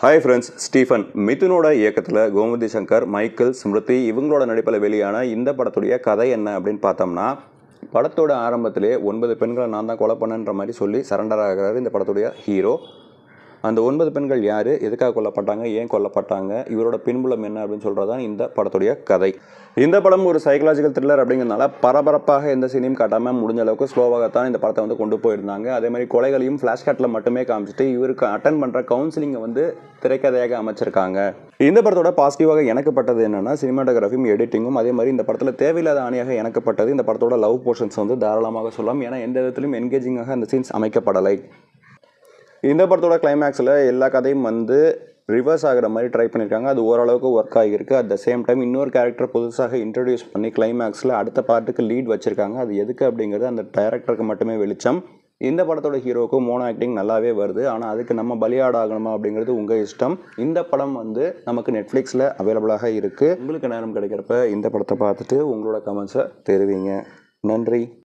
Hi friends, Stephen மிதுனோட இயக்கத்தில் Gomathi Shankar, Michael, Smriti இவங்களோட நடிப்பில் வெளியான இந்த படத்துடைய கதை என்ன அப்படின்னு பார்த்தோம்னா, படத்தோட ஆரம்பத்திலே 9 பெண்களை நான் தான் கொலை பண்ணன்ற மாதிரி சொல்லி சரண்டர் ஆகிறாரு இந்த படத்துடைய ஹீரோ. அந்த 9 பெண்கள் யார், எதுக்காக கொல்லப்பட்டாங்க, ஏன் கொல்லப்பட்டாங்க, இவரோட பின்புலம் என்ன அப்படின்னு சொல்கிறதான் இந்த படத்துடைய கதை. இந்த படம் ஒரு சைக்கலாஜிக்கல் த்ரில்லர் அப்படிங்கிறதுனால பரபரப்பாக எந்த சீனையும் காட்டாமல் முடிஞ்ச அளவுக்கு ஸ்லோவாகத்தான் இந்த படத்தை வந்து கொண்டு போயிருந்தாங்க. அதே மாதிரி கொலைகளையும் ஃப்ளாஷ்கேட்டில் மட்டுமே காமிச்சிட்டு இவருக்கு அட்டன் பண்ணுற கவுன்சிலிங்கை வந்து திரைக்கதையாக அமைச்சிருக்காங்க. இந்த படத்தோட பாசிட்டிவாக எனக்கு பட்டது என்னென்னா, சினிமாட்டோகிராஃபியும் எடிட்டிங்கும். அதே மாதிரி இந்த படத்தில் தேவையில்லாத ஆணையாக எனக்கு பட்டது இந்த படத்தோட லவ் போர்ஷன்ஸ் வந்து தாராளமாக சொல்லலாம். ஏன்னா எந்த விதத்திலும் என்கேஜிங்காக அந்த சீன்ஸ் அமைக்கப்படலை. இந்த படத்தோட கிளைமேக்ஸில் எல்லா கதையும் வந்து ரிவர்ஸ் ஆகிற மாதிரி ட்ரை பண்ணியிருக்காங்க. அது ஓரளவுக்கு ஒர்க் ஆகியிருக்கு. அட் த சேம் டைம் இன்னொரு கேரக்டர் புதுசாக இன்ட்ரடியூஸ் பண்ணி கிளைமேக்ஸில் அடுத்த பார்ட்டுக்கு லீட் வச்சுருக்காங்க. அது எதுக்கு அப்படிங்கிறது அந்த டைரக்டருக்கு மட்டுமே வெளிச்சம். இந்த படத்தோட ஹீரோவுக்கு மோனோ ஆக்டிங் நல்லாவே வருது. ஆனால் அதுக்கு நம்ம பலியாடாகணுமா அப்படிங்கிறது உங்கள் இஷ்டம். இந்த படம் வந்து நமக்கு நெட்ஃப்ளிக்ஸில் அவைலபிளாக இருக்குது. உங்களுக்கு நேரம் கிடைக்கிறப்ப இந்த படத்தை பார்த்துட்டு உங்களோட கமெண்ட்ஸை தெரிவிங்க. நன்றி.